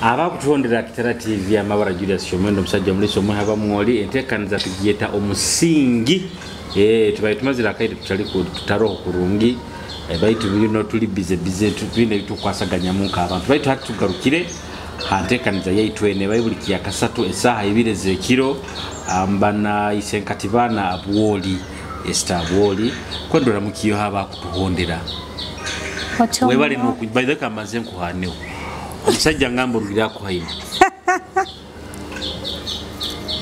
abakutondera Kitara TV amabara Julius Shomendo musajja muliso muhaba mwoli entekanza tugiyeta omusingi tubaye tumazira kaide tutali ku tutaroho kurungi baitu bino tuli bize tubine bitukwasaganya munka abantu baitu hatugarukire hantekanza yaitwene bayibuli kasatu esaha ibireze ekiro ambana isenkativana abwoli estabwoli kwendora mukiyo haba kutuhondera webale nokubaide kamaze nkuhaneho omusajja ngambo rugira ko hayina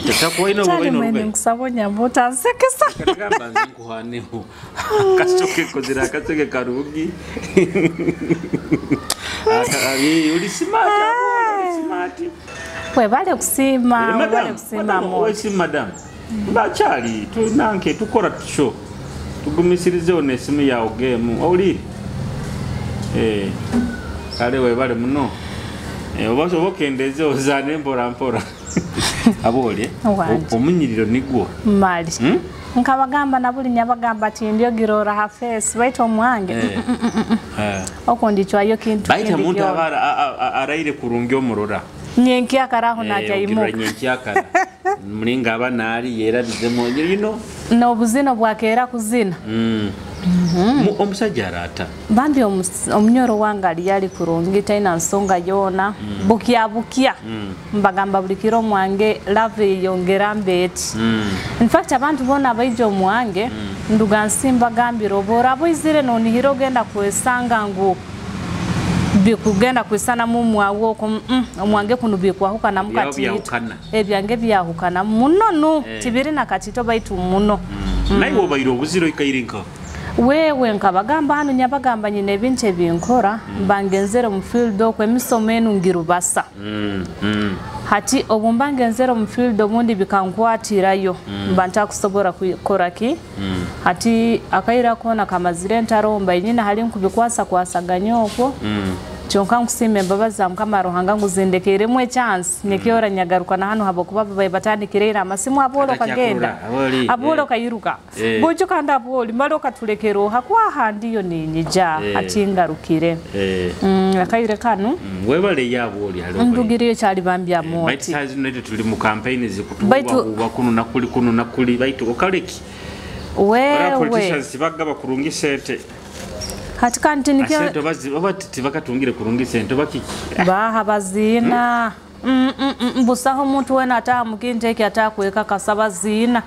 tatakuwa ino baba ino rugai nkusabonya mbota sekesa katagamba nze nkuhaneho kasoke kozira katege karugi uli smart webale kusima mo madam bachali tunanke tukora show tugumisirize onesimu ya game oli kale webale muno obaso bokendeze ozane mpora abole omunyiriro nigwo mali nkabagamba nabuli nyabagamba ati ndio girora ha face baito mwange okondichwa yo kintu baita muntu abara araire kurungi omurora nyenki akaraho najayimu nyenki akara mlinga abana ali yera bizemo no buzino bwakera kuzina omusajja arata bambi omunyoro wangali yali kurungi taina nsonga yona bukia mbagamba bulikiro mwange love yongera mbeti in fact abantu bona baijo mwange nduga nsimba gambiro bora boizire no nihiro genda kwesanga ngo bikugenda kwisana mu mwawo ko omwange kunubikwa hukana mukati ebyange byahukana muno tibiri nakatito baitu muno naiwo bayiro buziro ikairinka wewe nkabagamba hano nyabagamba nyine binche binkora mbangenzero mu field okwe misomenu ngirubasa hati obumbangenzero mu field obundi bikankwatirayo mbanta kusobora kukora ki hati akaira kona kamazire ntaromba nyina hali nkubikwasa kwasaganyoko chonka nkusime mbabaza mukama rohanga nguzindekere mwe chance nekiora nyagaruka na hano habo kuba baye batandikirera amasimu abolo kagenda abolo kayiruka bojo kanda aboli maloka tulekero hakwa handiyo ninyija atingarukire akaire kanu webale yaboli halo ndugiriyo cyali bambya mo bite size nete tuli mu campaign zikutuba kuno nakuli bite okaleki wewe politicians bagaba kurungi sente hati kanti nikyo sente baziti bakatungire kurungi sente bakiki baha bazina mbusaho muntu wena atamukinteke atakweka kasaba zina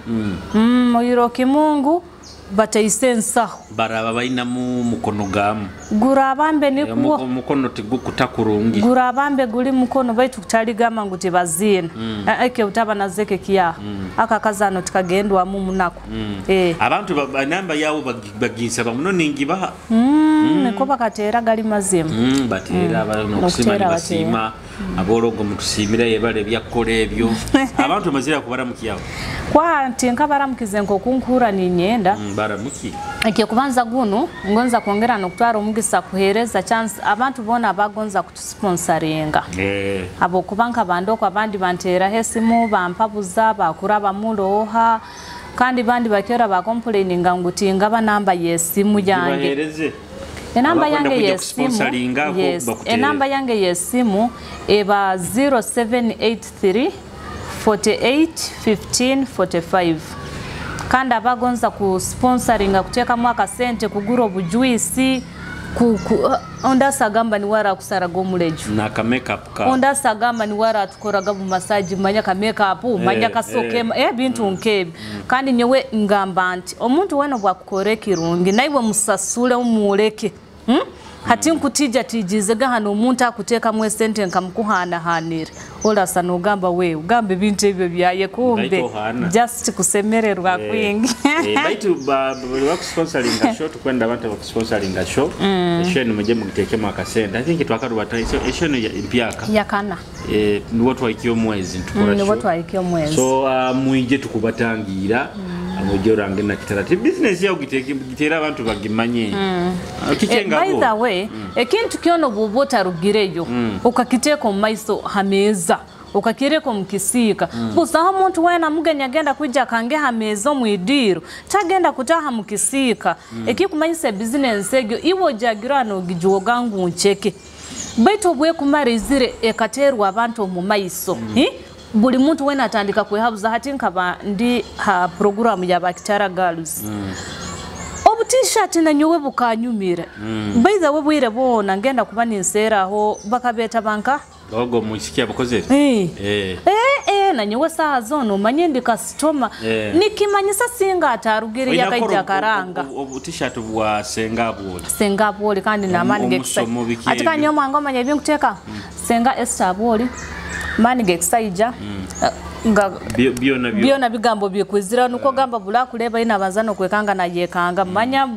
moyiro kimungu bataisensa baraba baina mu mukono gamu gurabambe nikuwo mukono tigukutakurungi gurabambe guli mukono baitu kutali gama nguti bazina eke utaba nazeke kiya akakazano tikagendwa mu munako abantu namba yawo bagisaba muno ningi baha niko bakatera gali mazimu batera abantu kusima basima abologo mutusimira yebale byakole ebyo abantu mazira kubara mukiyawo kwa ntinka baramukize nko kunkura ni nyenda baramuki ake kubanza gunu ngonza kuongera no kutwara umugisa kuhereza chance abantu bona bagonza kutusponsoringa abo kubanka bandoko abandi bantera hesimu bampabuza bakuraba muloha kandi bandi bakera ba complaininga ngutinga banamba yesimu yange enamba yange yesimu enamba yange yesimu eba 0783 48 15 45 kanda bagonza ku sponsoringa kuteka mwaka sente kugura obujuisi onda sagamba ni wara kusara gomuleju na ka makeup ka onda sagamba ni wara tukoraga mu massage manya ka makeup manya kasoke bintu nkebi kandi nyewe ngamba nti omuntu weno bwa kukore kirungi naiwe musasule umuleke hati nkutija tijizega hano omuntu akuteka mwe sente nkamukuhana hanire ola sano gamba we ugambe bintu ebyo byaye kumbe just kusemererwa kwingi baitu ba sponsoring show tukwenda abantu ba sponsoring show esheni muje mugiteke mwaka sente I think twakaruba esheni impyaka yakana ni watu waikyo mwezi tukora show ni watu waikyo mwezi so muije tukubatangira amujora ngena Kitara business ya gitera abantu bagimanye kikenga by the way ekintu kyono bubota rugireyo ukakiteko maiso hameza ukakireko mkisika busaho muntu wena mugenya genda kujja kange hamezo mwidiro tagenda kutaha mkisika ekikumanyise business egyo iwo jagirano gijogangu ncheke baitu obwe kumarizire ekaterwa abantu mu maiso buli muntu wena atandika kwehabuza hati nkaba ndi ha program ya Bakitara Girls t-shirt na nyowe bukanyumira baiza we bwire bona ngenda kuba ninsera aho bakabeta banka ogo mushikia bakoze na nyowe saha zono manye ndi customer nikimanyisa singa atarugiri yakaija karanga t-shirt bwa senga bwoli kandi na mani gekisa atika nyoma ngoma nyebye kuteka senga Esther bwoli mani gekisa biona bigambo byekwizira nuko gamba bula kuleba ina bazano kwekanga na yekanga manya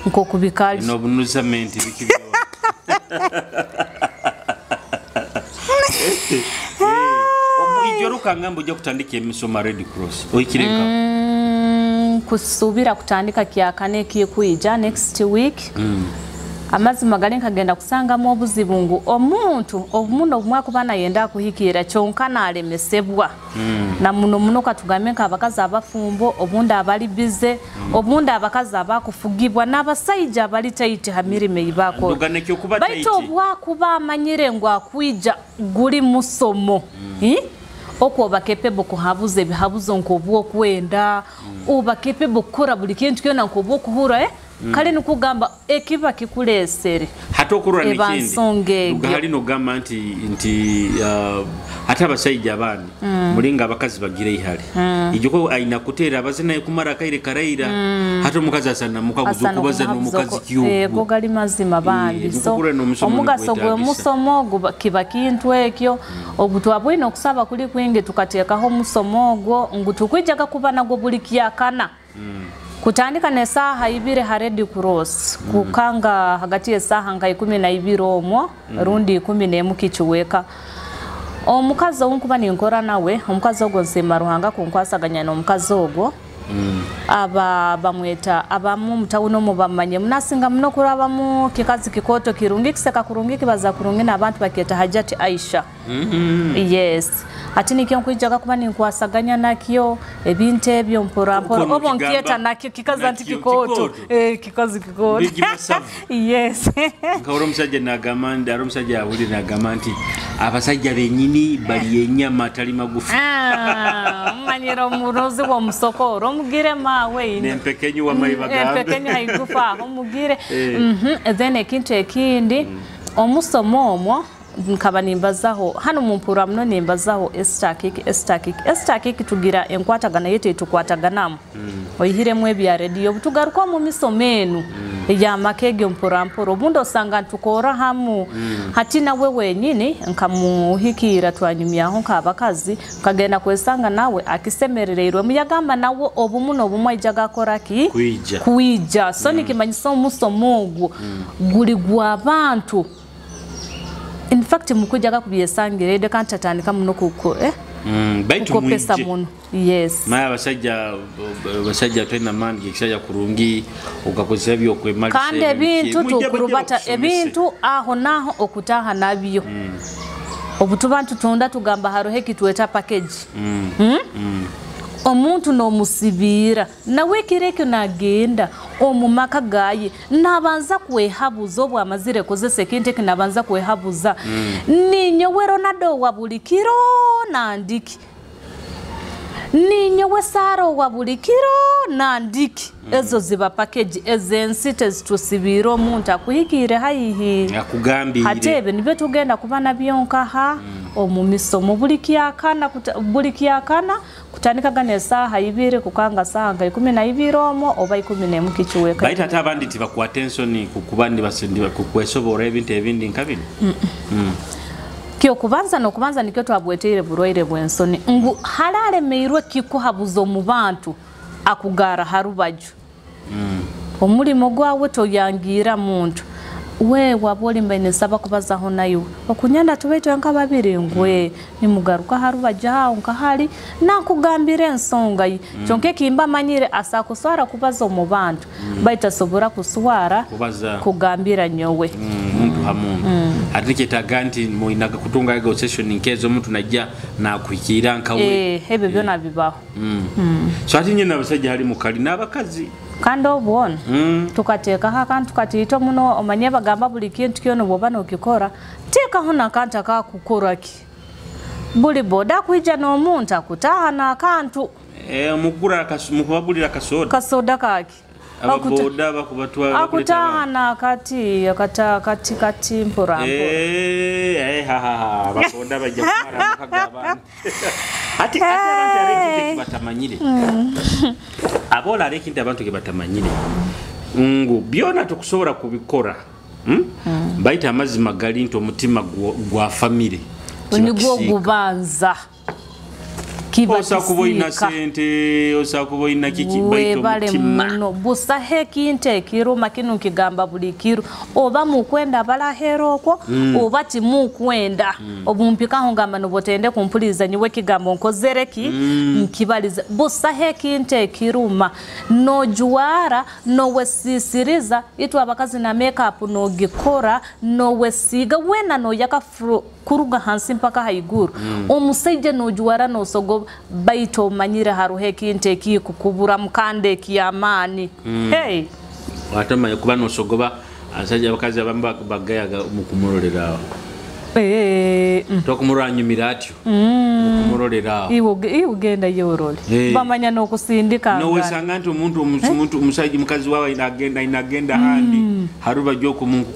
nko kubikali no bunuzamenti bikibyo obuijoro kangambo je kutandika emisoma Red Cross oikirenga kusubira kutandika kyakane kikuija next week amazima galenka genda kusanga mu obuzibungu omuntu omwaka bana yenda kuhikira chonkana alemesebwa na muno katugamenka abakazi abafumbo obunda abali bize obunda abakazi abakufugibwa n'abasayija abali taiti hamirime ibako baito obwakuba amanyire ngo akwija guli musomo okwo bakepebo kuhabuze bihabuzo nkobwo kwenda obakepebo kukora buli kintu kyona nkobwo kuhura kale nukugamba ekiba kikulesere hata okurura nikindi ugali no gamba nti hata abasayija abandi mulinga abakazi bagire ihali ijoko aina kutera abazina kumara kaire karaira hata omukazi asana mukaguzo kubaza n'omukazi kiyo ego gali mazima bandi so omugaso gwe musomo kiba kintu ekyo obutwabwino okusaba kuli kwingi tukateekaho musomo ogwo ngutukwijaga kuba nago bulikiyakana kutandika ne saha ibire ha Red Cross kukanga hagati ya saha nga 12 omwo rundi 11 kichuweka omukazi onkuba ninkora nawe omukazi ogwo nsema ruhanga kunkwasaganya n'omukazi ogwo aba bamweta abamu mutawuno mu bamanye munasinga muno kuraba mu kikazi kikoto kirungi kiseka kurungi kibaza kurungi n'abantu baketa Hajati Aisha yes ati nikyo kwijaga kuba ninkwasaganya nakyo ebinte ebyo mporamporo obo nkieta nakyo kikazi anti kikoto kikazi kikoto yes ngaworo musajja na gamanda musajja abuli na gamanti abasajja benyini bali enyama tali magufu manyero murozi wa musokoro mugire mawe nempekenyu wa mai bagamba nempekenyu haigufa omugire then ekintu ekindi omusomomo nkaba nimbazaho hano mumpura mno nimbazaho Esther Kiki tugira enkwatagana yete tukwataganamu oyihire mwe bya radio butugaruka mu misomenu ya makege mpurampuro bundo sanga tukora hamu hatina wewe nyini nkamuhikira twanyumyaho nkabakazi kagenda kwesanga nawe akisemerererwe muyagamba nawo obumuno obumwe ijaga koraki kuija so nikimanyiso musomogu guli gwa abantu. In fact mukujaga kubyesangire de kantatandika muno kuko baitu pesa muno yes maya basajja twena mandi kishaja kurungi ukakozesa byo kwemali kandi ebintu tukurubata ebintu aho naho okutaha nabyo obutubantu tunda tugamba harohe kitweta package omuntu no musibira nawe kireke nagenda omumaka gaye nabanza kwehabuza obwa mazire kozese kinteke nabanza kwehabuza ninyo Ronaldo wabulikiro nandiki ninyo Saro wabulikiro nandiki ezo ziba package ezensite zitusibira omuntu akuhikire hayihi akugambire hatebe nibyo tugenda kubana byonka ha omumisomo bulikiyakana kutandika gane saha ibire kukanga saha nga 12 omo oba 11 kichuweka baita tabandi tiba ku attention kukubandi basendi kukwesobora ebintu ebindi nkabiri kyo kubanza no kubanza nikyo twabweteire buroire bwensoni ngu halale meirwe kikuhabuzo mu bantu akugara harubaju omulimo gwawe toyangira muntu we waboli mbene saba kubazaho nayo okunyanda tuweto nkababiri ngwe nimugaruka harubaja nkahali nakugambira ensonga chonke kimba manyire asakuswara kubaza mu bantu baita sobora kuswara kugambira nyowe kamuntu ate kyetaaga nti muinaga kutunga negotiation nkezo omuntu najja nakuikira nkawe ebyo byonna bibaho so ate nyina abasajja hali mukali n'abakazi kandi obwona tukateekaho akantu katiito muno omanye bagamba buli kintu kyona bw'oba n'okikora teekaho n'akantu akakukoraki buli boda akwijja n'omuntu akutaaha n'akantu mukubagulira kasoda kaki ababoda bakubatwala akutaaha n'akati kati mpora ababoda bajja kumara mukagabana ati abantu aleki batamanyire abola aleki nti abantu batamanyire ngu byona tukusobora kubikora baita amazima gali nti omutima gwa family nigwo gubanza osakuboyina sente osakuboyina kiki baito mutima busa hekinte kiruma kinu kigamba buli kiru oba mukwenda balahero okwo oba timukwenda obumpikaho ngamba nobotende kumpuliza nyiwe kigambo nkozereki nkibaliza busa hekinte kiruma no juara no wesisiriza itu abakazi na makeup no gikora no wesiga wena no yakafru kuruga hansi mpaka haiguru omusaije no juara no sogo baito manyire haruhe kinte kikukubura mukande kiyamani hey watamanya kuba no sogoba asajja abakazi abamba bagayaga mukumurolerawo tokumuranyumira atyo mukumurolerawo iwo genda yorole bamanya no kusindika no wesanga nti omuntu omusajja mukazi wawe inagenda handi haruba joko mungu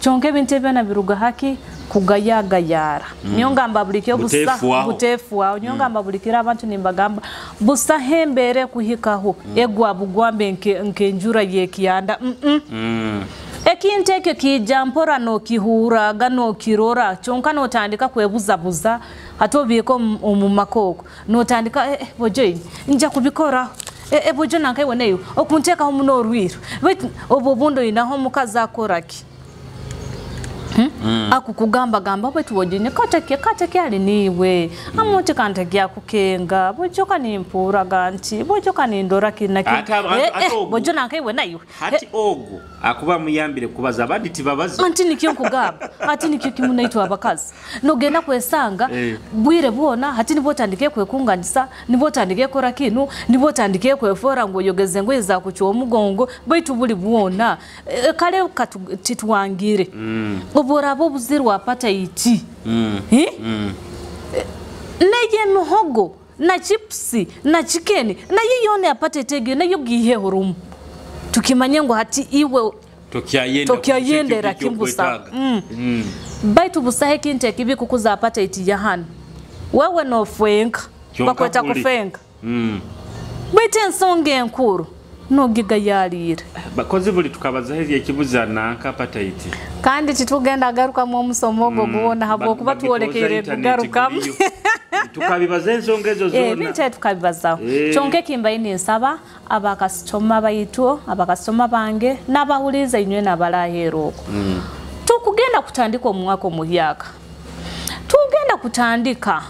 chonke bintebe na biruga haki kugayagayara niyo ngamba bulikyo busa butefuwa niyo ngamba bulikira abantu nimbagamba busa hembere kuhikaho egwa bugwambe nkenjura yekiyanda ekinteke kijampora no kihuraga no kirora chonka no tandika kwebuzabuza atobiyeko mu makoko no tandika bojoyi nja kubikora bojo nankaiwe neyo okunteka ho muno rwiro obubundo inaho mukaza akoraki akukugamba gamba bwe tuwojine kateke ali niwe amuti kantagia kukenga bojoka nimpura ganti bojoka nindora kinaki bojo nankaiwe nayo hati ogo akuba muyambire kubaza abandi tibabaza anti nikyo kugamba ati nikyo kimunaitwa abakazi nogenda kwesanga bwire bwona hati nibotandike kwekunganisa nibotandike kora kinu nibotandike kwefora ngo yogeze ngo iza kucyo mugongo baitu buli bwona kale katitwangire obora abo buziru apata iti neye muhogo na chipsi na chicken na yiyone apate tege na yogihe horumu tukimanye ngo hati iwe tokyayendera kimbusa baitu busahe kinte kibi kukuza apata iti yahana wewe no fwenka bakweta kufenka bite nsonge enkuru no giga yalira bakoze buli tukabaza hezi ekibuza nanka apata iti kandi kitugenda garuka mu musomogo guona habo kuba tuolekere garuka tukabibaza ensongezo zona binte tukabibaza chonke kimbaini nsaba abakasitoma bayito abakasitoma bange nabahuliza inywe nabalahero tukugenda kutandika omwaka muhyaka tugenda kutandika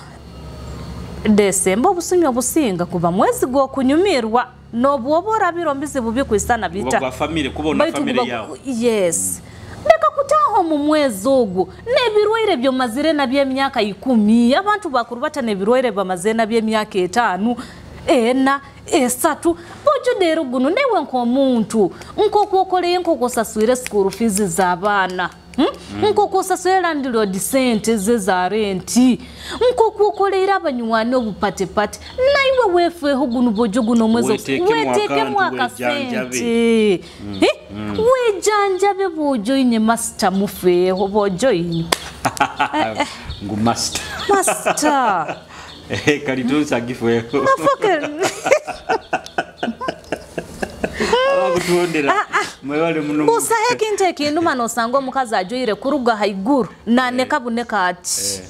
Desemba obusumyo obusinga kuba mwezi gwo kunyumirwa no bwobora birombizi bubi kwisana bita kwa family kubona family yao yes ndeka kutaho mu mwezi ogwo nebirwaire byo mazire na bye myaka 10 abantu bakuru batane birwaire bamaze na bye myaka 5 ena esatu bojo dero guno newe nko muntu nko kokoleye nko kosaswire school fees z'abana nko kosaswera ndiro disente za renti nko kokolera abanywane obupatepate naiwe wefe hugunu bojo guno mwezo weteke mwaka sente wejanjabe bojo inye master mufe bojo inyo ngu master Kalitunsa gifwe. Mafoke. Abakutuondera. Mwewale muno. Busa hekinte kindu manosango mukazi ajoyire kuruga haiguru na nekabuneka ati.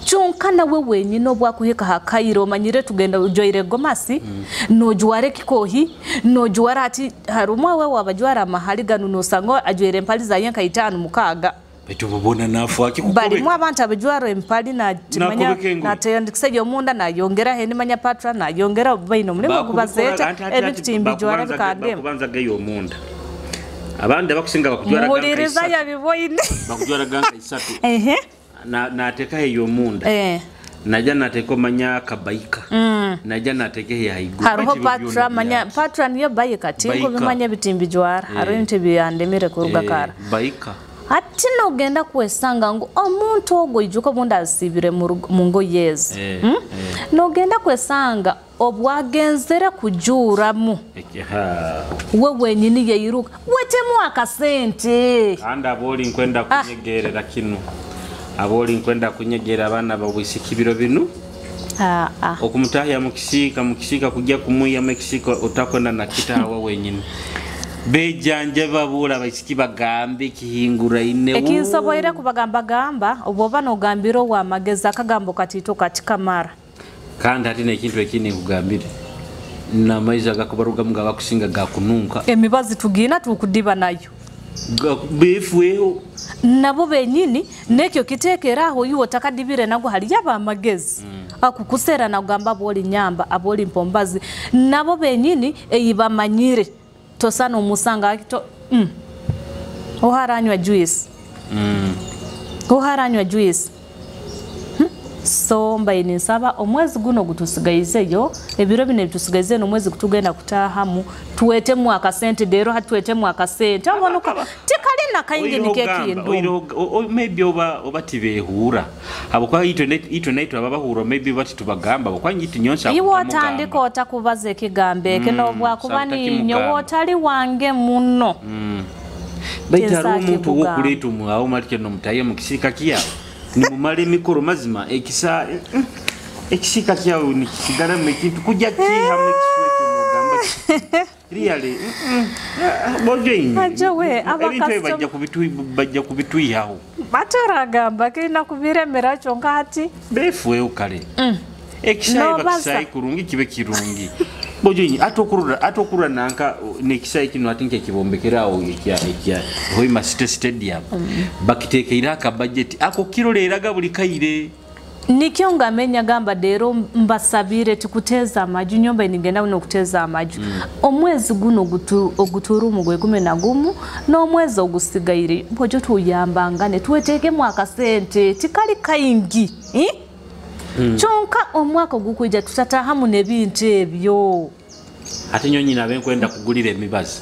Chunkana wewe nyino bwa kuhika hakairo manyire tugenda ujoyire gomasi no juware kikohi no juwara ati harumwa wewe abajwara mahali ganu no sango ajoyire mpali za yanka 5 mukaga. Betu bubona nafu akikukobe. Bali mwa abantu abajwara empali na timanya na teyandikise yomunda na yongera he nimanya patra na yongera baino mulimo kubazeta ebiti mbijwara bikande kubanza geyo munda. abandi abakusinga bakujwara ganka muliriza yabiboine bakujwara ganka 3 nateka eyo munda naja nateka manya kabaika naja nateka ya igu hariho patra manya patra niyo bayika tingo bimanya bitimbi jwara hariho nte byandemire kuruga kara bayika ati nogenda kwesanga ngo omuntu ogwo ijuko bunda asibire mu ngo yeze nogenda kwesanga obwagenzera kujuramu wewe nyini yeyiruka wetemu akasente anda aboli nkwenda kunyegerera kinu aboli nkwenda kunyegera abana babwisikibiro binu okumutahya mukisika kujja kumuya mukisika utakwenda na kitawa wenyini bejanje babura bayisiki bagambe kihingura ine ekinsoboire kubagamba gamba oboba no gambiro wa mageza kagambo katito katikamara kandi ati nekintu ekini kugambire na maiza gakubaruga mugaba kusinga gakununka emibazi tugina tukudiba nayo befweho nabo benyini nekyo kitekeraho yiwo takadibire nago hali yaba amagezi akukusera nagamba boli nyamba aboli mpombazi nabo benyini eyibamanyire tosana umusanga akito oharanywa juice oharanywa juice so mbaye ninsaba omwezi guno gutusigayizeyo ebiro bine bitusigayize no mwezi kutugenda kutahamu tuwetemu akasente dero hatuwetemu akasente abonuka tikali na kaingi nikekindu maybe oba tibehura abo kwa ito naito ababahura maybe bati tubagamba kwa nyiti nyonsha iwo atandika otakubaze kigambe kino bwakubani nyowo tali wange muno baitaro omuntu wokuletu mu awo matike no mutaye mu kisika kiyawo ni mumale mikoro mazima ekisika kyawo ni kisigala mekintu kujja kiha mukisweke really bojeini ajowe abakastom bajja kubituyaho bataragamba kina kubiremera chonkati befwe ukale ekisai bakisai kurungi kibe kirungi bojeini atokurura nanka nekisai kino atinke kibombekerawo ekya Hoima City Stadium bakitekeira aka budget ako kiroleraga buli kaire nikyo ngamenya gamba dero mbasabire tukuteza amaju nyomba inigenda uno kuteza amaju omwezi guno oguturu mugwe 10 no mwezi ogusigaire mpojo tuyambangane tuweteke mwaka sente tikali kaingi chonka omwaka gukuija tutatahamu nebintu ebyo ate nyonyi nabe kwenda kugulira emibazi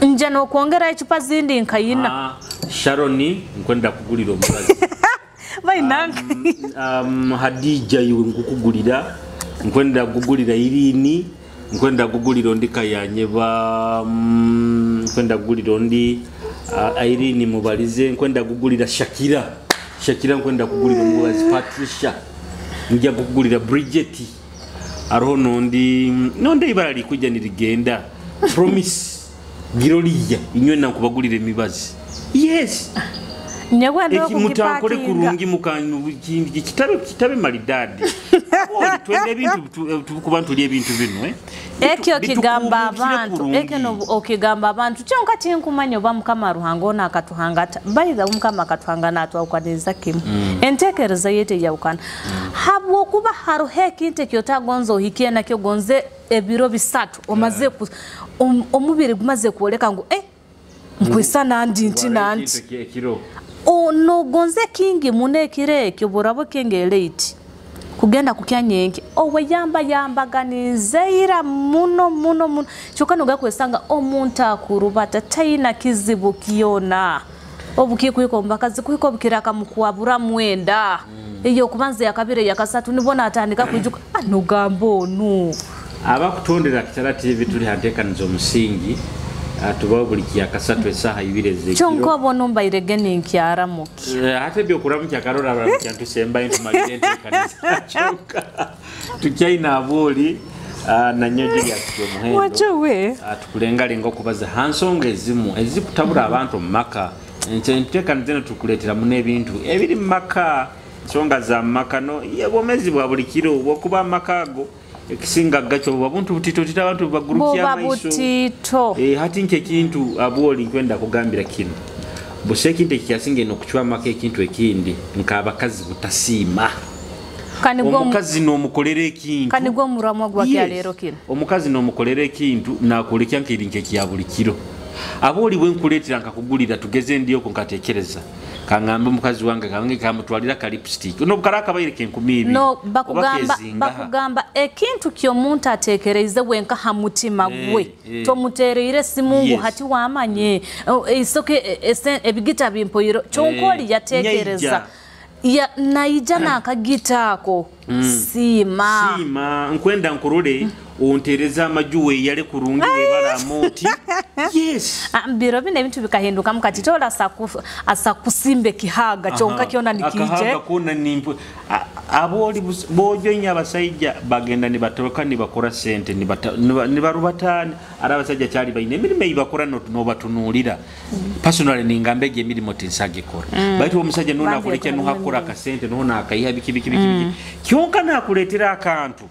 nje no kuongera ichupa zindi nkayina Sharoni nkwenda kugulira omubazi bainanga Hadija yiwe nkukugulira nkwenda kugulira Irini nkwenda kugulira ndika yanyeba nkwenda kugulira ndi Irini mubalize nkwenda kugulira Shakira nkwenda kugulira mubazi Patricia njya kugulira Bridget aroho nonde ibara likujja nirigenda Promise Girolia inywe nakubagulira emibazi yes nyagwanda okugipakinga kurungi mukanu kitabe malidadi twende bintu kubantu li ebintu bino ekyo kigamba abantu ekeno okigamba abantu kyonka tinkumanya oba mukama ruhango na akatuhangata bayiza mukama akatuhanga natwa ukaniza kimu entekereza yete yaukana habwo kuba haruhe kinte kyotagonzo hikie na kyo gonze ebiro bisatu omaze omubiri gumaze kuoleka ngo nkwisa nandi no gonze kingi munekire kyo burabo kenge late kugenda kukyanyenke owe yambaganizeira muno chokano gakwesanga omuntu akurubata taina kizibu kiona obuki kwiko mbakazi kwiko bukira kamukwabura mwenda iyo kubanze yakabire yakasatu nibona atandika kujuka anogambo no abakutondera Kitara TV tuli hatekanizo musingi atuba buli yakasatu esaha ibireze chonko bonomba iregene nkyara muki ate byo kuramukya karora abakyantu semba into malidente kanisa chonka tukyaina aboli na nyoji yatwe muhendo wachowe atukulengalenga okubaza hansonga ezikutabura abantu maka entekanizo tukuletera mune bintu ebiri maka songa za makano yebomezi bwa buli kiro okuba makago ekisinga gacho babuntu butito abantu bagurukya maiso hati nke kintu aboli kwenda kugambira kino busekinte kyasinge no kuchwa make kintu ekindi nkabakazi butasima omukazi no mukolere kintu kanigwo muramwa gwa kyalero kino omukazi no mukolere kintu nakulekya nkirinke kya buli kiro Aboli bwenkuleetera nkakugulira tugeze ndiyoko nkatekereza kangamba mukazi wange kange kamutwalira ka lipstick no bukala akabayire ke 10,000 no bakugamba ekintu ky'omuntu atekereze wenka hamutima gwe tomutereire simungu hati wamanye isoke ebigita bimpoyiro chonkoli yatekereza ya naija nakagita ako sima nkwenda nkurule ontereza amajuwe yale kurungi webala moti yes biro bine bintu bikahinduka mukatitola asakusimbe kihaga chonka kiona nikije akahaga kona nimpo aboli bojo nya basajja bagenda ni batoroka ni bakora sente ni barubatani ara basajja cyali bayine emirimo ibakora no batunulira personally ningambege emirimo tinsage kora baitu omusajja nona akulekya no hakora ka sente nona akayiha biki kyonka nakuletera akantu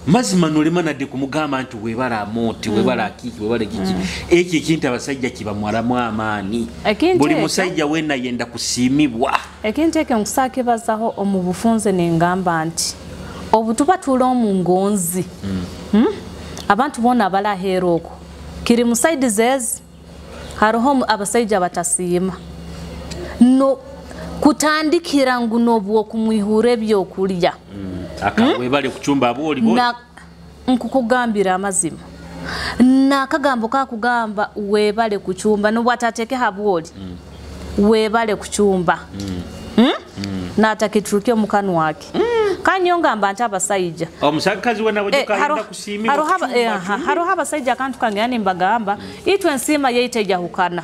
mazima nolema de kumugamba nti webala moti webala akiki webala kiki eki kintu abasajja kiba mwalamu amaani buli musajja wena yenda kusimibwa ekinteke nkusake bazaho omubufunze nengamba nti obutuba tulo mu ngonzi abantu bona bala heroko kiri mu side zez haroho abasajja batasima no kutandikira nguno bwo kumwihure byokulya akawebale kuchumba aboli bo na nkukugambira amazima na kagambo kakugamba webale kuchumba no watateke haboli webale kuchumba na atakitruke mukanu wake kanyonga mbanta abasajja omusakazi wena bojuka inda kusimira haroha abasajja kantu kangani mbagamba itwe nsima yeiteja hukana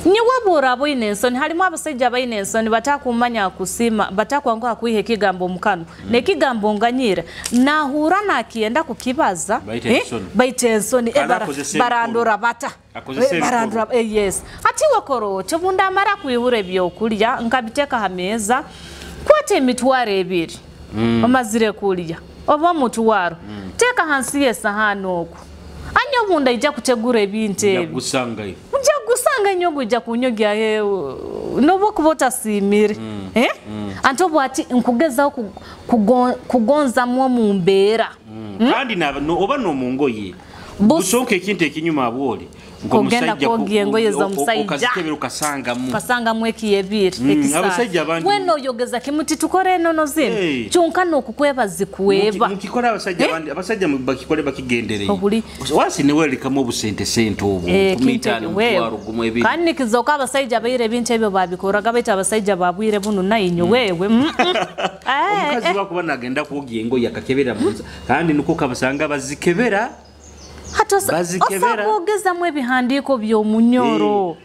Niwabura boine ensoni halimu abasajja baine ensoni batakumanya kusima batakwanga kuihe kigambo mukano ne kigambo nganyira nahura nakienda kukibaza baite ensoni barandora bata barandora yes ati wakoro chobunda mara kuihure byokulya nkabiteka hameza kwate mitware ebiri amazire kulya oba mutwaro teka hansi yesahano oku anyobunda ija kutegura ebintu ebi gusangayo gusanga nyogo ija kunyogya he nobo kubota simire anto bwati nkugeza kugonza mwo mumbera kandi oba no mungoye busonke kintu ekinyuma aboli ngomsajja kugiyengoyeza omusajja okazikebera kasanga mweki yebiri abasajja bandi weno yogeza kimuti tukore nono zino chunka no kukweba zikuweba mukikora abasajja bandi abasajja bakikore bakigendereye wasi ne weli kamo busente sente obo kumitana mutwaro gumwebi kandi kizoka abasajja bayire bintu ebyo babikoraga beta abasajja babwire bunu nayinyo wewe omukazi wako banagenda kugiyengo yakakebera munza kandi nuko kabasanga bazikebera osabogeza mwe bihandiko byo munyoro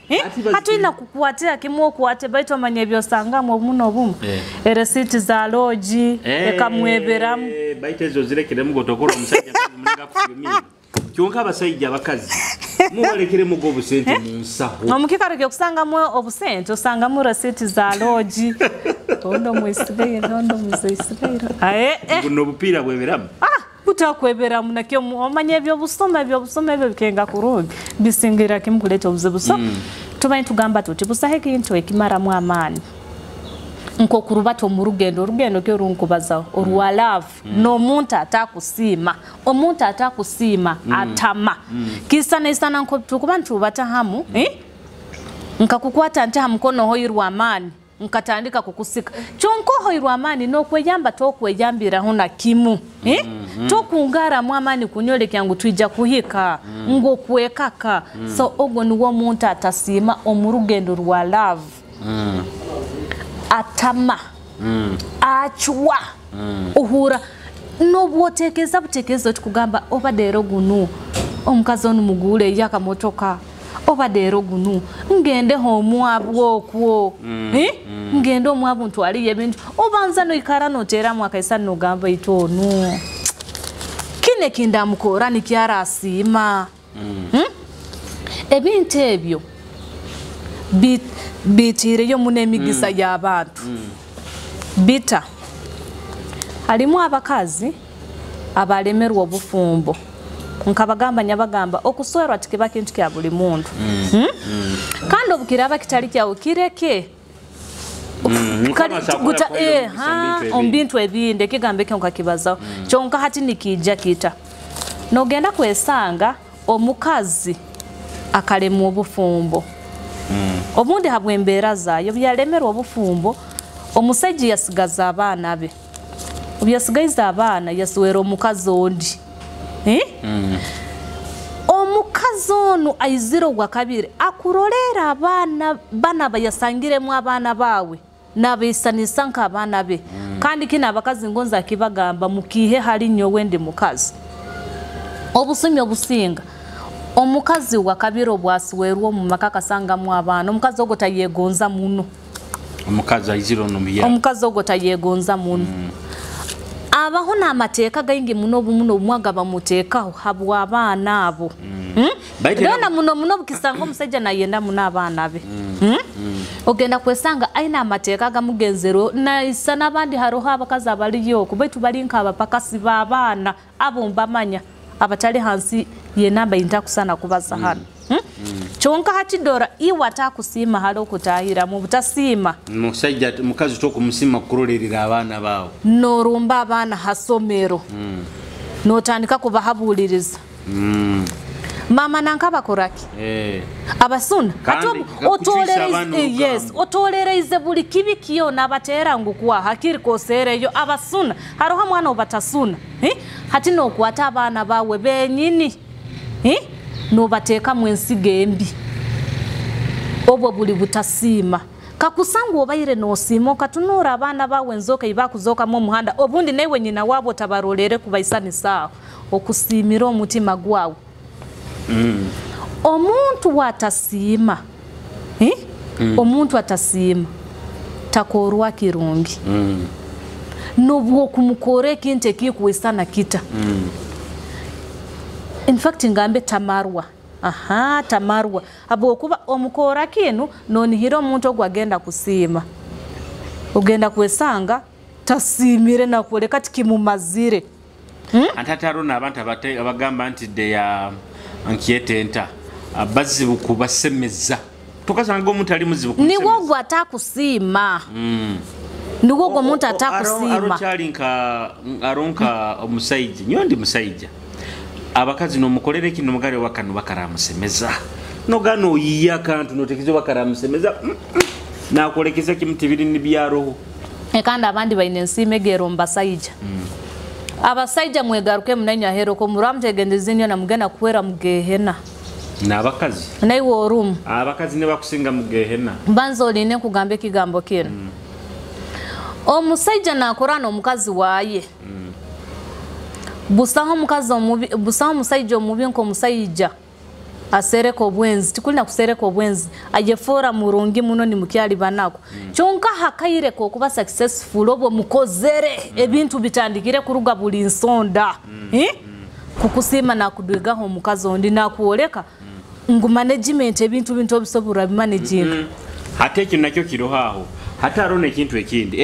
hatu ina kukuatia kimwo kuate baito manye byo sanga mu muno bumu receipt za loji ekamwebera baite zo zirekere mu gotokoro omusajja munga kufumira kyonka abasajja bakazi mubalekere mu go busente munsaho omukikaro kyo kusanga mwe obusente osanga mu receipt za loji tondo mu Israel no bupira bweberamu kutakwebera munakyo omanye byo busoma byo bikenga kurungi bisingira kimkuleta obuzibuso tubaye tugamba tuti busahe kintu ekimara mu amani nko kurubato mu rugendo kyo runkubaza orwa love no muntu atakusima omuntu atakusima atama kisana isana nko tukubantu batahamu nkakukwata nti hamkono hoyirwa amani nkatandika kukusika chonko hoyirwa amani no kweyamba to kweyambira hona kimu to kungara mu amani kunyole kyangu twija kuhika ngo kwekaka so ogwo niwo muntu atasima omurugendo rwa love atama achwa uhura no bwotekeza butekezo tukugamba obadero gunu omukazi onu mugule yakamotoka obadero gunu ngende homu abwokwo ngende omwabu ntwaliye bintu obanza no ikara no tera mwakaisa no gamba itonu kine kindamukora nikyara asima ebintu ebyo bitire yo munemigisa y'abantu bita halimu abakazi abalemerwa obufumbo nkabagamba nyabagamba okuswerwa tikiba kintu kya buli muntu kandi obukiraba kitali kyawo kireke ombintu ebinde kigambeke nkakibazaho kyonka hati nikijja kita nogenda kwesanga omukazi akalemu obufumbo obundi habwe embeera zaayo byalemerwa obufumbo omusajja yasigaza abaana be obyasigaiza abaana yasuwera omukazi ondi omukazi ono aiziro gwa kabiri akurolera abaana bana bayasangiremu abaana bawe nabeesanisa nka abaana be kandi kina abakazi ngonza kibagamba mukihe hali nnyo wendi mukazi obusumyo obusinga omukazi wa kabiri obwasuwerwa mu maka kasangamu abaana omukazi ogwo tayegonza muno omukazi aiziro no biya omukazi ogwo tayegonza muno abaho n'amateeka gaingi muno omwaga bamuteekaho habwa abaana abo dona muno bukisanga omusajja nayenda muno abaana be ogenda kwesanga aina amateeka gamugenzero naisa n'abandi haroho abakazi abaliyo kubaitu bali nka abapakasi b'abaana abo mbamanya abatali hansi yenamba intakusana kubaza hano chonka hatidora iwa takusima halo kutahira mu butasima musajja mukazi to kumusima kurolerera abana bawo norumba abana hasomero notandika kubahabuliriza mama nankaba koraki abasuna otolereze buli kibi kiyo nabatera ngukwa hakiri kosereyo abasuna haroha mwana obatasuna hati nokwata abana bawe benyini nobateeka mu ensigo embi obwo buli butasima kakusangu obaire nosima okatunura abaana bawe nzoka ibakuzookamu omuhanda obundi newe nyina wabo tabarolere kubaisanisaawo okusiimira omutima gwawe omuntu watasiima omuntu atasiima takorwa kirungi nobwo kumukore kinte kikuwisana kita in fact ngambe tamarwa tamarwa abo kuba omukora kinu noni hiro omuntu ogwagenda kusiima ogenda kwesanga tasimire nakoleka tikimumazire antataro nabantu abagamba nti de ya ankietenta abazibu kubasemeza tukasanga omuntu ali muzibu kusemeza niwo gwatakusiima niwo gwo omuntu atakusiima aronka omusaija nyondi musaija abakazi nomukolere kino mugale wakanu bakaramusemeza nogano oyiya kantu notekizo bakaramusemeza nakolekeza kimutibiri nibyaro ekanda abandi baine nsimegero mbasaija abasaija mwegaruke munanya hero ko muramtegendeze nyo na mugana kuwera mugehena n'abakazi naiwo orumu abakazi ne bakusinga mugehena mbanzo oline kugambe kigambo kino omusaija nakorana omukazi waye busaho mukazi omubi busaho musaija omubi nko musaija asereka obwenzi tikulina kusereka obwenzi ajefora murungi muno ni mukyali banako kyonka hakaire ko kuba successful obwo mukozere ebintu bitandikire kuruga buli nsonda kukusima na kudwigaho omukazi ondi nakuoleka ngu management ebintu bintu obisobora managing hate kintu nakyo kirohaho hata arone kintu ekindi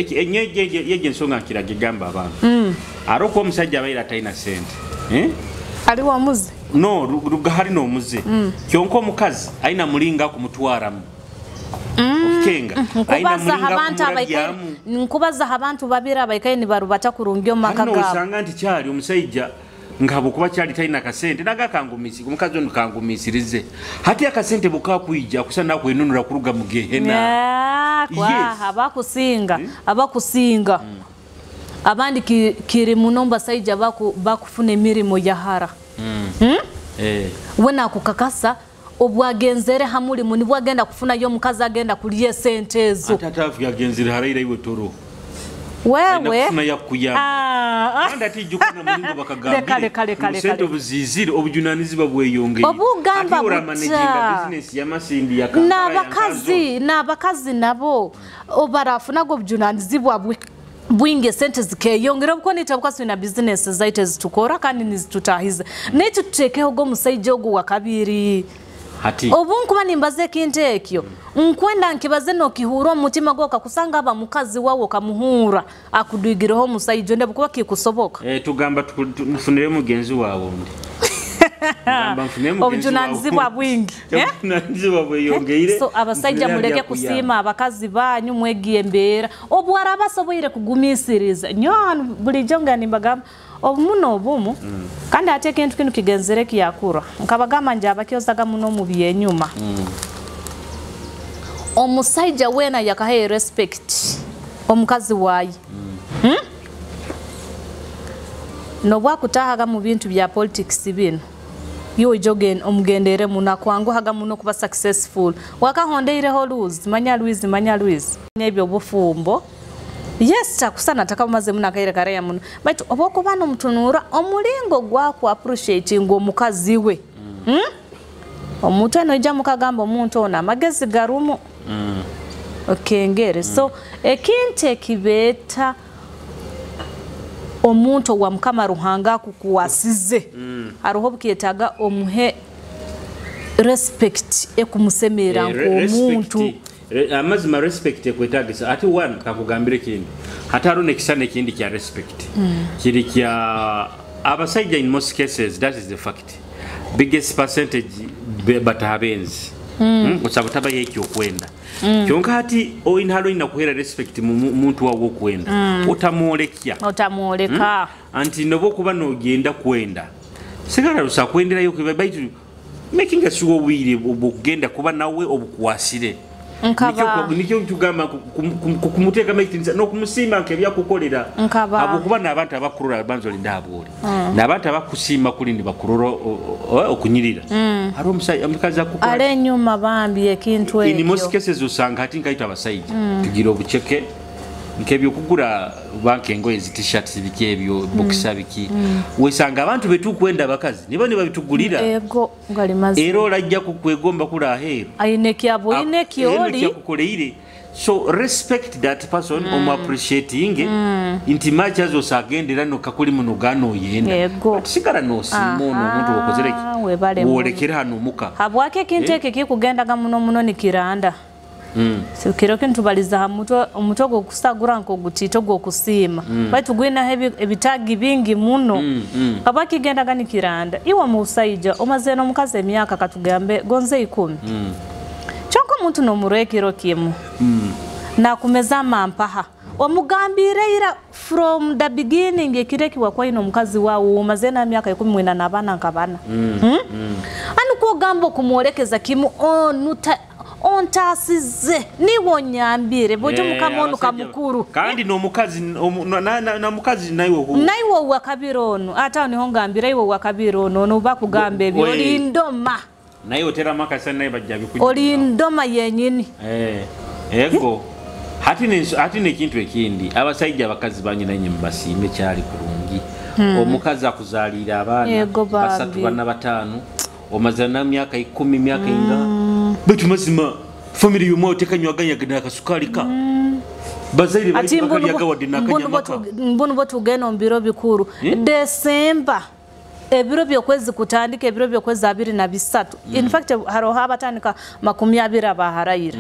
yeje nsonga kiragigamba abantu aroko omusajja abaira taina sente ali wa muzi no rugahari no muze kyonko omukazi aina mulinga kumutwaramu okenga aina mulinga nkubaza abantu babira abaikaye ni barubata kurungyo maka gabo usanga nti cyari omusajja ngabo kuba cyari taina kasente nagakangumisi omukazi ono kangumisirize hati akasente bukakuija kusana kwenunura kuruga mugehena kwa abakusinga abandi kiri munomba saija bakufuna emirimo yahara wena kukakasa obwagenzere hamuli muni bwagenda kufuna yo mukazi agenda kuliye sente ezo atatafu yagenzere haraira iwe toro wewe kufuna yakuyamba anda tijukuna mulingo bakagambire sente obuzizire obujunanizi babweyongeye obugamba business yamasindi yakamba n'abakazi nabo obarafuna go obujunanizi bwabwe bwinge sente zikeyongera uko nitabukasi na business zaite zitukora kandi nizitutahiza netu tutekeho go musaija ogu wakabiri hati obunkuba nimbaze kinte ekyo nkwenda nkibaze no kihuro mutima gwo kakusanga aba mukazi wawo kamuhura akudwigireho musaija nde bukuba kikusoboka tugamba tufunire mugenzi wawo ndi obujunanizi bwa bwingi obujunanizi bwa yongeire so abasaija muleke kusima abakazi banyu mwegiye mbera obwara basoboire kugumisiriza nyo bulijonga nimbaga obumu obumu kandi ate ekintu kino kigenzere kiyakura nkabagamba nje abakyozaga muno mu byenyuma omusajja wena yakahe respect omukazi wayi no bwakutahaga mu bintu bya politics bino yo jogen omugendere munakwangu haga muno kuba successful wakahondeireho manya Louise nebyo bufumbo yes takusana takamaze munakaire kare ya muno but oboko bano mutunura omulingo gwa appreciating omukazi we omuntu eno ijja mukagamba omuntu ona amagezi garumu okengere so ekinte kibeta omuntu wa mukama ruhanga kukuwasize aroho bukiyetaga omuhe respect ekumusemera omuntu amazima respect ekwetagisa ati one kakugambire kindi hataro nekisane kindi kya respect kiri kya abasajja in most cases that is the fact biggest percentage batahabenzi usabutaba yeki okwenda kyonka hati oinhalo inakuhera respect muntu wawo kwenda otamoleka anti nobo kuba nogenda kwenda sigara rusa kwendera yo kwebaitu making sure wili obugenda kuba nawe obukwasire nikyo tugamba kumuteka making no kumusima nkebya kukolera abo kuba nabantu abakurura banzo lindabuli nabantu abakusima kulindi bakururo okunyirira hari omukazi akukora ale nyuma bambi ekintu ekyo in most cases usanga hati nkaita abasajja tugira obucheke nkebyo kugura bankengo ezi t-shirts bikebyo boxer biki wesanga abantu betu kwenda bakazi nibo ne babitugulira ego ngali mazi ero lajja kukwegomba kula ahero ayineki abo ineki oli kukoleire so respect that person appreciating inti much as osagendera no kakuli muno gano yenda sigara no simono omuntu okozereki wolekera hano muka habwake kinteke kikugenda ga muno nikiranda Sikiro kintubaliza hamuto omutogo kusagura nko gutito go kusima baitu gwina ebitagi bingi muno kabaki genda gani kiranda iwa musaija omazeno mukaze emyaka katugambe gonze 10 chonko muntu no murekiro kimu na kumeza mampaha omugambire ira from the beginning ekireki wakwa ino mukazi wawo omazena emyaka 10 na bana nkabana anu ko gambo kumolekeza kimu onuta ontasize niwo nyambire boje mukamono kamukuru kandi no mukazi na mukazi naiwo wakabirono ata niho ngambira iwo wakabirono no bakugambe byoli ndoma nayo tera makasa naye bajjabi kujja oli ndoma yenyini ego hati ne kintu ekindi abasajja bakazi banyi nanye mbasime cyali kurungi omukazi akuzalira abana basatu bana batanu omazana myaka 10 myaka inga betu mazima family yumo otekanywaga gana kasukali ka bazaire bali bakali yagawadi nakanyamaka mbonu botu geno mbiro bikuru December ebiro byokwezi kutandika ebiro byokwezi 23 in fact haro habatandika 20 baharayira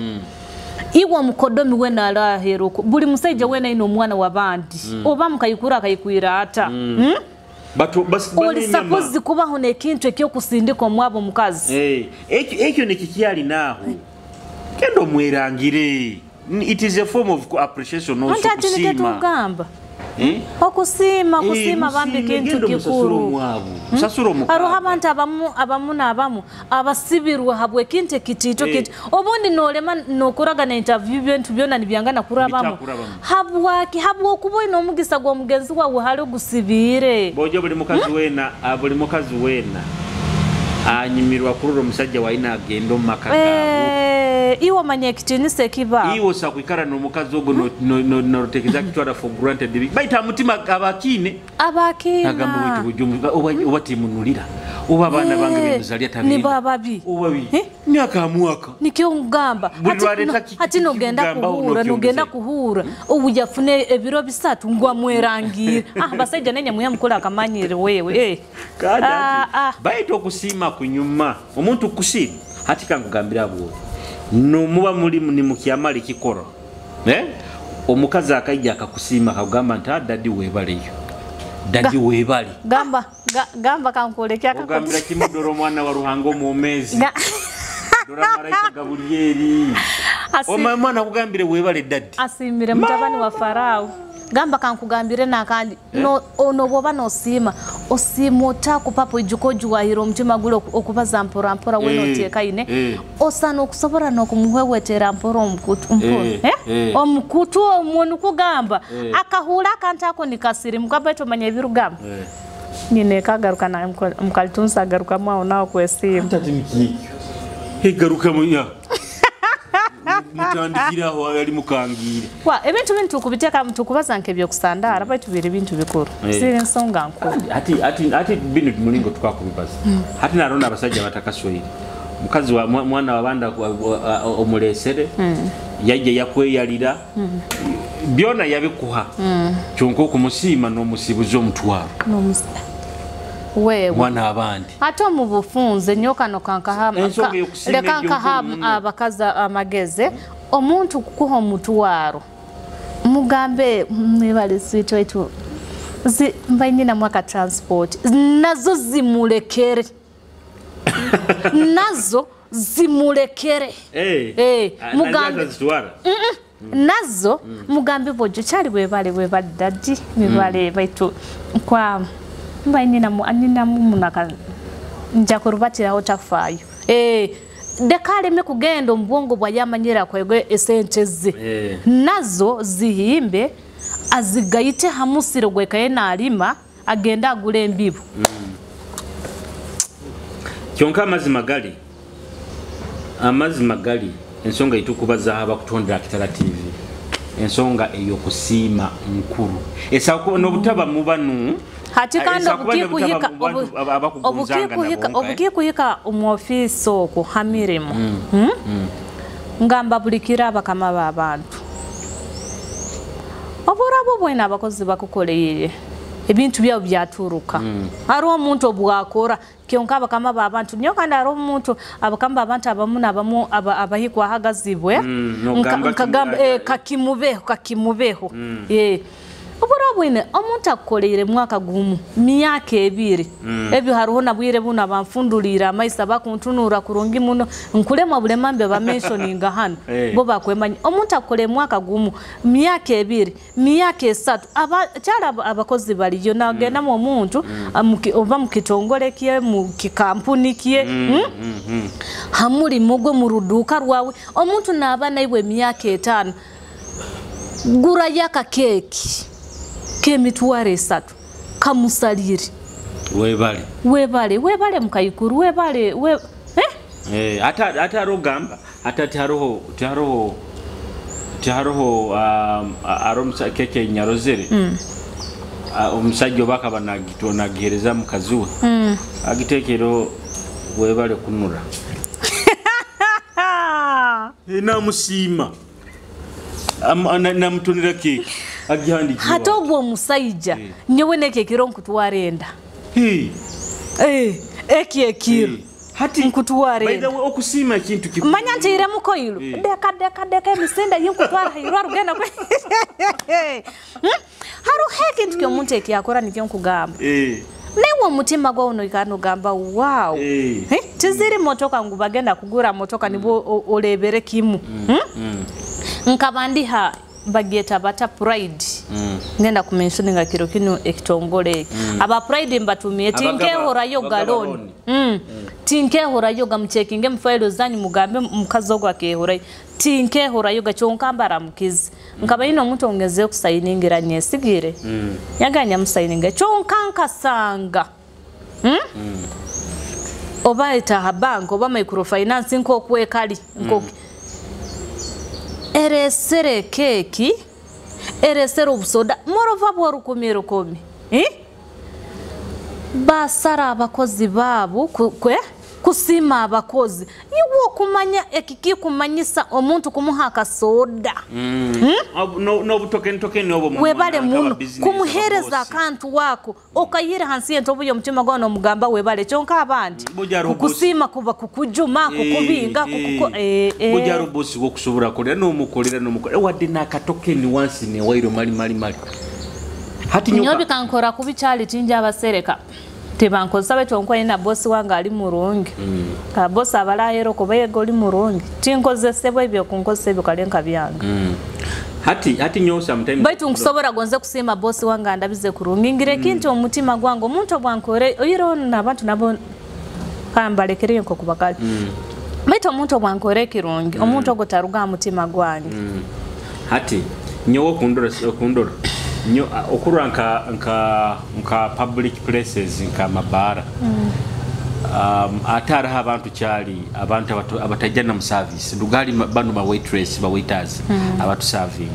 iwa mukodomi wena alahero buli musaija wena ino mwana wabandi oba mukayikura akayikwira ata Bato basi oli suppose kuba hone kintu ekyo kusindika omwabo mukazi ekyo nekikyali naho kendo mwerangire it is a form of appreciation also kusima okusima bambi kintu kikuru musasuro mukazi aro abantu abamu abasibirwa habwe kinte kitito kiti obundi nolema nokuraga na interview bintu byona nibyangana kurabamo habwo kuboina omugisa gwo mugenzi wawe hali gusibire boje buli mukazi wena anyimirwa kururo musajja waina agendo makagabu iwo manye kitinise kiba iwo sakwikara no mukazi ogo no tekeza kitwara for granted baita mutima abakine agamba bujumba obati munulira oba bana bange bemuzalia tabiri ni bababi obabi myaka mwaka nikyo ngamba ati nogenda kuhura ubujafune ebiro bisatu ngwa mwerangira basajja nenya muyamukula akamanyire wewe kada baito kusima kunyuma omuntu kusima hati kangugambira bwo no muba muri ni mukiyamali kikoro omukazi akajja akakusima akagamba nta dadi webali gamba kankolekya akagambira kimudoro mwana wa ruhango mu mezi dora maraika gabulieri mwana kugambire webale dadi asimire mutabani wa farao gamba kankugambire nakandi ono bwoba nosima osima otakupapo ijukoju wahira omutima gule okubaza mpora wenoteeka ine osana okusobora n'okumuhwehwetera mpora omukutu omuntu kugamba akahula akantako nikasiri mukaba tomanya ebirugamba nyine kagaruka na mukalitunsa agaruka mwawo nawo kwesimu garuka munya mutandikira aho ali mukangire kwa ebintu bintu kubiteka mutukubaza nkebyo kusandara baitu biri bintu bikuru sire nsonga nkuru ati bintu mulingo tukakubibaza hati narona abasajja batakashoyire mukazi wa mwana wabanda omulesere yaje yakweyalira byona yabikuha cyonko kumusima no musibuzo mutwaro wewe mwana abandi hato mu bufunze nyoka no kankahama abakaza amageze omuntu kukuha mutwaro mugambe mwebale swito etu mbaini na mwaka transport nazo zimulekere nazo zimulekere mugambe nazo mugambe bojo chali webale dadi webale baitu kwa mbaini na munaka njakurubatira hotafayo dekale me kugenda mbongo bwa yamanyira kwegwe esenteze nazo zihimbe azigayite hamusire gwekaye nalima agenda agule embibu kyonka amazi magali ensonga itukubaza aba kutondera Kitala TV ensonga eyo kusima nkuru esako nobutaba mubanu hati kando obukikuhika umuofisi oko hamirimo ngamba bulikira abakama b'abantu oburabo bwena abakozi bakukoleye ebintu byabo byaturuka ari omuntu obwakora kyonka abakama b'abantu nyo kandi ari omuntu abakama b'abantu abamu abahikwa hagazibwe nkagamba kakimubeho Oburabwine omuntu akoleere mwaka gumu myaka ebiri ebyo hariho nabwire buna bamfundulira amaisa bakuntunura kurungi muno nkulema bulemambe ba mentioninga hano bo bakwemanya omuntu akole mwaka gumu myaka ebiri myaka esatu cyara abakozi baliyo nagenda mu omuntu oba mukitongole kiye mu kikampuni kiye hamuri mugwe mu ruduka rwawe omuntu nabana iwe myaka 5 gura yaka keki kemitware 3 kamusaliri webale mukayikuru webale ata rogamba ata tiharoho aromsa keke nyarozere omusajjo bakabana gitona gereza mukazuwe agitekero webale kunura na musima na mtunira keke agihandikiwa hato bwo musajja nyewe neke kironku tuwarenda ekiro hati nkutwarenda baida okusima kintu kiku manya ntire mukoyilo deka misenda yinkutwara hiro rugenda kwe haru heke ntike omuntu ekiyakora nikyo nkugamba newo mutima gwa uno ikano gamba wow tiziri motoka ngubagenda kugura motoka nibo olebere kimu nkabandiha bageta bata pride ngenda kumentioninga kiro kino ekitongole aba pride mbatumie tinke hora yoga loan tinke hora yoga mchekinge mfailo zanyu mugambe mukazo gwa kehora tinke hora yoga chonkambara mukizi nkaba ino muntu ongeze kusayiningira nyesigire yaganya musayininga chonkanka sanga oba eta bank oba microfinance nko kwekali nko eresere keki eresere ubusoda morova bworukumiro komi basara abakozi babo kusima abakozi iwo kumanya ekiki kumanyisa omuntu kumuhaka soda no butoken obo webale muno kumuhereza akantu wako okayira hansi entobo yo mutima gwa no mugamba webale chonka abandi kusima kuba kukujuma kukubinga bujaro bosi wo kusobora kolera no mukolera wadde nakatokeni wansi ne wairo mali hati nyobi kankora kubichali tinja abasereka tebankoza beto nkwe na boss wanga ali murungi ka boss abalahero ko bayego ali murungi tinkoze sebo ibyo kunkoze ibyo kalenka byanga hati nyo sometimes baitu nkusobora gonze kusema boss wanga ndabize kurungingire kintu omutima gwango omuntu bwankore oyiro nabantu nabo kambalekere nko kubakali baitu omuntu bwankore kirungi omuntu ogotaruga mutima gwange hati nyo okundora nyo okurwa nka public places nka mabara atara abantu cyali abantu abatajana mu service dugali banu ba waitress ba waiters abatu serving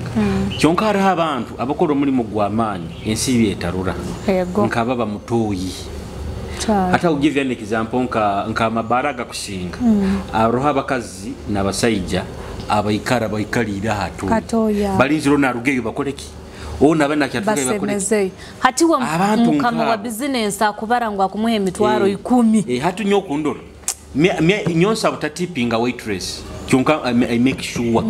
cyonka hari abantu abakora muri mu gwamanyi ensi yetarura nka baba mutoyi hata ugive an example nka mabara gakushinga aroha bakazi nabasayija abayikara bayikalira hatu balinziro na rugeyo bakoleki ona bana kyatuka bakomeze hati wa mukama wa business akubarangwa kumuhe emitwaro 10 hatu nyo kundoro nyonsa butatipinga waitress kyonka I make sure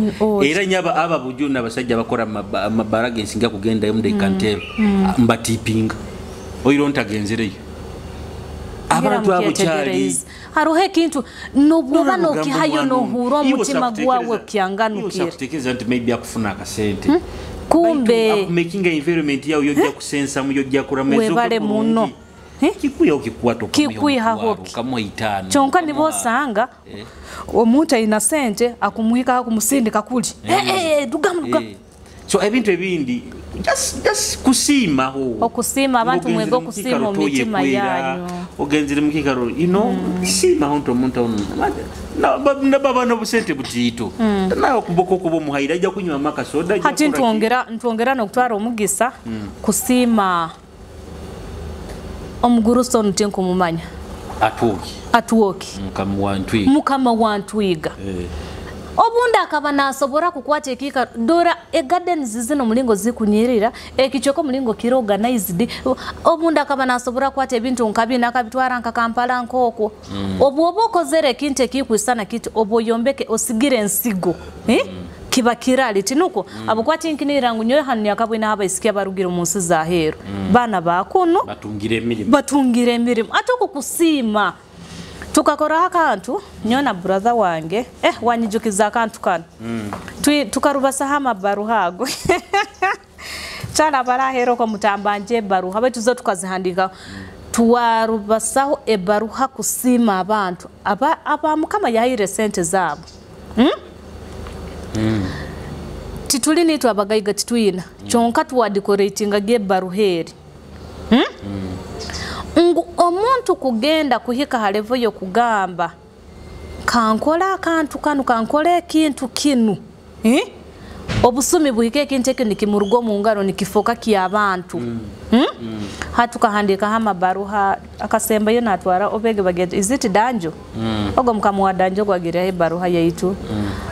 era nyaba aba buju nabasajja bakora mabaraga ensinga kugenda yo they can tell mbatipinga oyironta genzereyo abantu abo cyari harohe kintu nobuba no kihayo no huro mutima gwawe kyanganukira usakutekeza nti maybe akufuna akasente kumbe making a environment yao yojja kusensa mu yojja kuramezo webale muno kikuya okikwato kama itano chonka nibo sanga omuntu ina sente akumuhika kumusindika kuli dugamuka so ebintu ebindi just kusima ho okusima abantu mwego kusima omitima yanyu ogenzire mukikaro sima honto omuntu na baba no busente butito nayo kuboko kubo muhaira ajja kunywa maka soda hati ntwongera no kutwara omugisa kusima omuguruso ntenko mumanya atuoki mukama wantwiga obunda akaba nasobora kukwata ekika dora garden zizino mulingo zikunyirira ekichoko mulingo kiro organized obunda akaba nasobora kwata ebintu nkabina akabitwara nka Kampala nkoko obwoboko zere kinte kikwisana kiti oboyombeke osigire ensigo kiba kirali tinuko abukwati nkinira ngunyo hanu yakabwina aba isikia barugiro munsi za hero bana bakuno batungire emirimo atoko kusima tukakora akantu nyona brother wange wanyijukiza akantu kana tukarubasa hama baruhago cyana barahero ko mutambanje baruha betuzo tukazihandika tuwarubasaho ebaruha kusima abantu aba mukama yahire sente zabo tituli nitu abagayiga titwina chonka tuwa decoratinga ge baruheri omuntu kugenda kuhika halevo yo kugamba kankola akantu kanu kankola ekintu kinu obusumi buhike ekintu ekyo nikimurugo mu ngaro nikifoka ky'abantu hatukahandika hama baruha akasemba yo natwara obege bagete is it danjo ogo mukamu wa danjo gwagira he baruha yaitu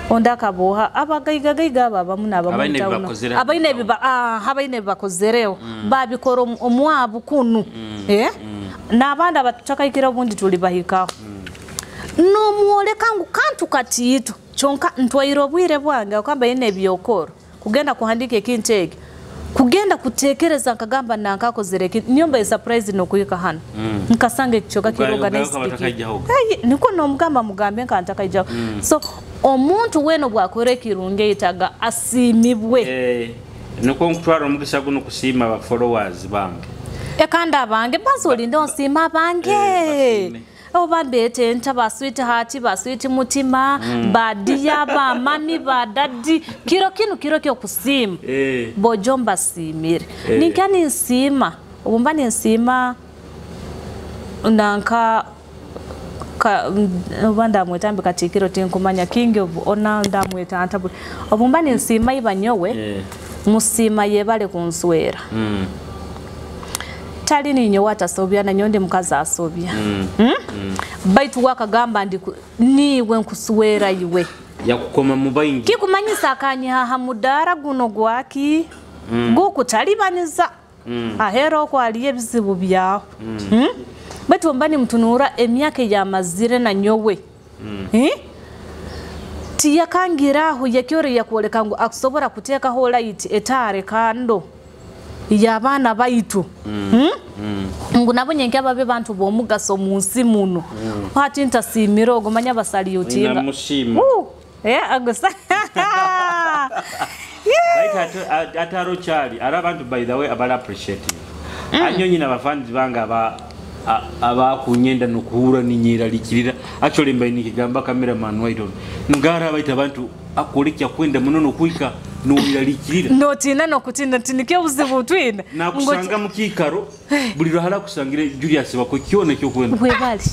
onda kaboha abagayiga baba munaba mutauna abaine bakozereo babikoro omwabu kunu nabanda batutakaikira obundi tuli bahikaho no muole kangu kantu katito chonka ntwairo obwire bwange akamba ine byokoro kugenda kuhandika ekintege kugenda kutekereza nkagamba nankakozere nyomba surprise no kuyika hano nkasange kichoka kiroga niko no mugamba mugambe nkantakaija so omuntu weno bwakore kirunge itaga asimibwe niko nkutwara omugisa guno kusima aba followers bange ekanda bange bazoli ndo nsima bange obambete nta baswiti hati baswiti mutima badia ba mami ba dadi kiro kyo kusima bojomba simire ninkani nsima obumbani nsima nanka obanda mwetambe katikiro tinkumanya king of honor ndamweta antabu obumbani nsima ibanyowe musima yebale kunswera tali ninyo watasobya na nyonde mukaza asobya baitu wakagamba niwe nkusuwera iwe yakukoma mubayingi kikumanyisa akanye haha mudara guno gwaki gukutalibaniza ahero ko aliye bizibu byaho baitu mbani mtunura emyaka ya mazire na nyowe tiyakangiraho yakyore yakoleka ngo akusobora kuteka ho light etare kando yabana baitu ngunabonye nkababe bantu bomugaso munsi muno hati ntasimiro gomanya basali yotinga mushima agosa baita ataro chali ara abantu by the way abala appreciate anyonyi na bafans banga aba kunyenda nokuhura ninyira likirira actually mbaini kigamba cameraman waito ngara baita abantu akolekya kwenda munono kuika n'owira likirira notina nokutinda tinike uzibu twina nakusanga mukikaro buli rahala kusangire Julius bako kione cyo kwenda webali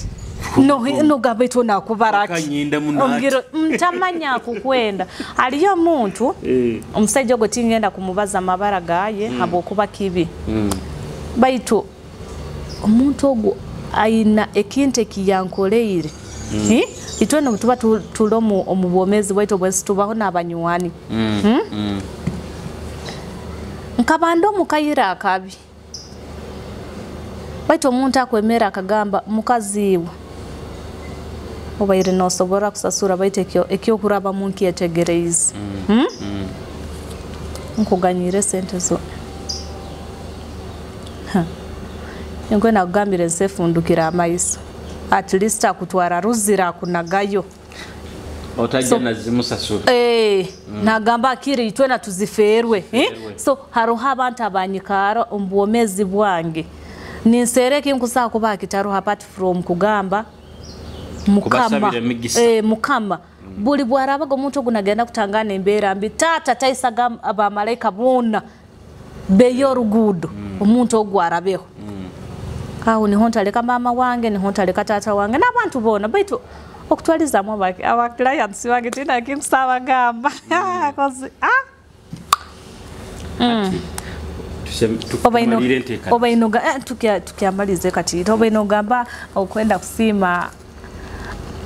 no gabeto nakubaraki ongiro mtamanya kukwenda aliyo muntu omusajja go tingenda kumubaza mabara gaye habokuba kibi baitu omuntu ogwo aina ekinte kiyankoleire itwena mutuba tulomu omubomezi bwaito bwesi tubaho n'abanyuwani nkabando mukayira akabi baitu omuntu akwemera akagamba mukaziwe obaire nosobora kusasura baite ekyo kuraba munki etegereze nkuganyire sente zo Ngwe nagambire sefundukira amaiso at least akutwara ruzira kunagayo otajja nazimusasura nagamba akiri itwena tuziferwe so haruha abantu abanyikara ombwomezi bwange ninsereke nkusa kuba kitaro apart from kugamba mukama buli bwarabago muntu gunagenda kutangana embera mbi tata taisaga abamalaika bonna beyo rugudo omuntu ogwarabeho kawo ni hontaleka mama wange ni hontaleka tata wange n'abantu bona baitu okutwaliza mu aba clients wange tina kimsaba gamba cause obaino tukiamalize kati obaino gamba okwenda kusima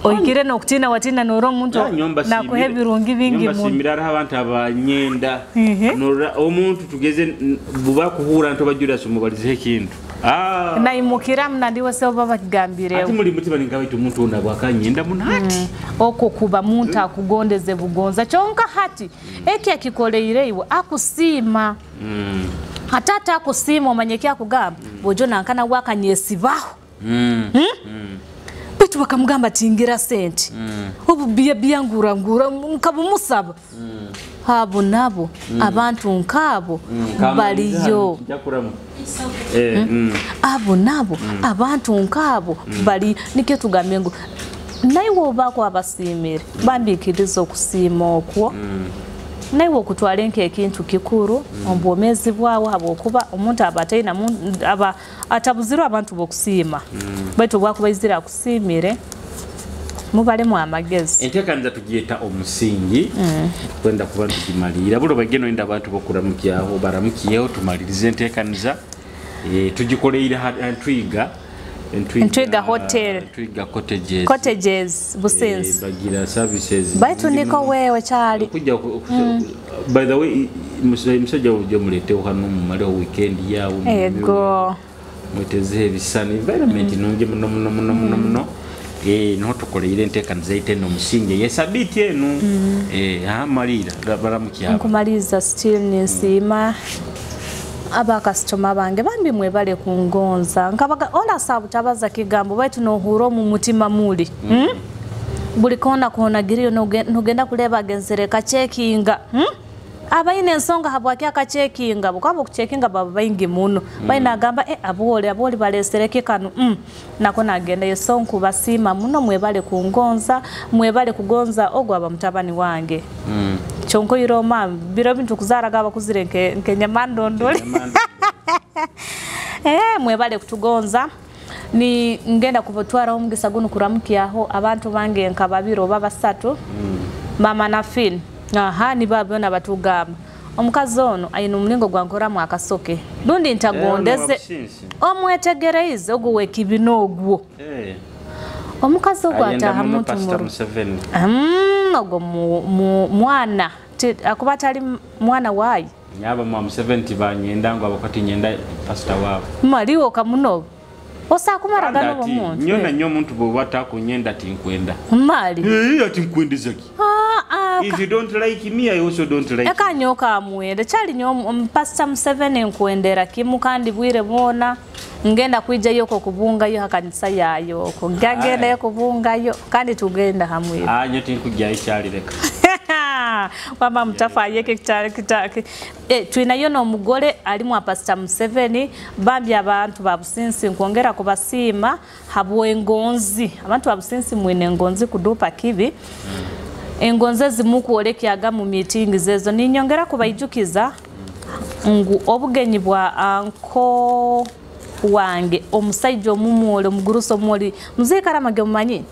oikire nokutina watina noro muntu nakuhebirungi bingi muntu simirara abantu abanyenda nora omuntu tugeze buba kuhura nto bajura somubalize kintu na imukira mnandiwe se baba kigambire ati muri mutima ningawe umuntu unabwa kanyenda munati oko kuba muntu akugondeze bugonza chonka hati eki akikoleire iwe akusima hatata akusima omanyekya kugamba bojo nankana wakanyesibaho bitu bakamugamba tingira sente obu bia ngura nkabumusaba habo nabo abantu nkabo baliyo abo nabo abantu nkabo bali nike tugamengo naiwo bako abasimire bambikirizo kusima okwo naiwo kutwalenke ekintu kikuru ombomezi bwawo habokuba omuntu abataina aba atabuziro abantu bokusima baitu bwakubaizira kusimire mubale mu amagezi entekanza tugiyeta omusingi kwenda kubantu kimalira bulo bageno enda abantu bokuramukyaho baramukiyeho tumalirize entekanza tugikoleira Entwiga Hotel Entwiga Cottages Busenzi bagira services baitu niko wewe chali kujja by the way musajja ujye mulete hano mu male weekend yawo ego mweteze ebisani environment nonje muno no tukoleire entekanza iteno musinge yesabiti eno amalira baramukya nkumaliza still nisima aba customer bange bambi mwebale kungonza nkabaga ola sabu tabaza kigambo baitu no huro mu mutima muli buli kona giriyo nogenda kuleba genzereka checkinga abaine ensonga habwaki akacheckinga bukabo kucheckinga baba baingi muno baina gamba aboli balesereke kanu nako nagenda yesonku basima muno mwebale kungonza mwebale kugonza ogwa abamutabani wange chonko iroma biro bintu kuzara gaba kuzirenke nkenyamandondole mwebale kutugonza ni ngenda kubotwara omugisa gunu kuramukyaho abantu bange nkababiro baba 3 mama na Fin ni babona batugamba omukazi ono ayina omulingo gwankora mu akasoke dundi ntagondeze omwetegereze ogwe kibinogwo omukazi ogwo ataha muntu ogwo mwana akubata ali mwana wayi nyaba mu 70 banyenda ngo abakati nyenda pastor wabo maliwo kamuno osakumara gano bomuntu nyona nyo muntu bo batakunyenda tinkwenda mali ati nkwendezaki if you don't like me I also don't like eka nyoka amwende chali nyo pastor 7 nkwendera kimu kandi bwire bona ngenda kuija yoko kubunga yo hakanisa yayo ko gagenda yo kubunga yo kandi tugenda hamwe nyo tinkujya icyali reka kwamba mtafayeke kitaki twinayo n'omugole ali mu Pastor Museveni bambi abantu ba Businsi nkwongera kubasiima habwe engonzi abantu ba Businsi mwine engonzi kudupa kibi engonze zimukuolekyaga mu meeting zezo ninyongera kubayijukiza ngu obugenyi bwa anko wange omusaijo omumwole omuguruso omwoli muzee Karamage mumanyi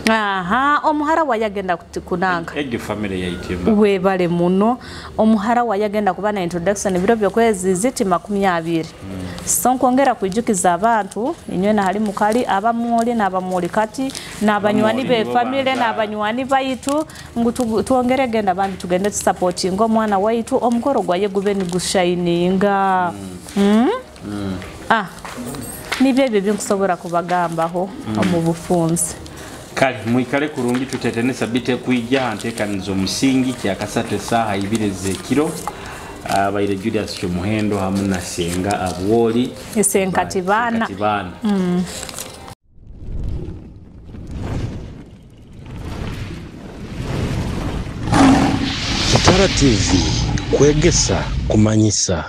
aha omuhara wayagenda kunanga egyo family yayitimba webale muno omuhara wayagenda kuba na introduction biro byokwezi zitima 20 so nkongera kujukiza abantu inywe na hali mukali abamwoli n'abamwoli kati n'abanywani be family n'abanywani bayitu tuongere genda bandi tugende support ngo mwana waitu omukoro gwaye gube ni gushininga nibyo by'inkusobora kubagambaho mu bufunzi kali mwikale kurungi tutetene sabite kuija antekanizo musingi kya kasate saha ibireze kiro abaire Julius Kyomuhendo hamuna Senga Abwoli esenkatibana Kitara TV kwegesa kumanyisa.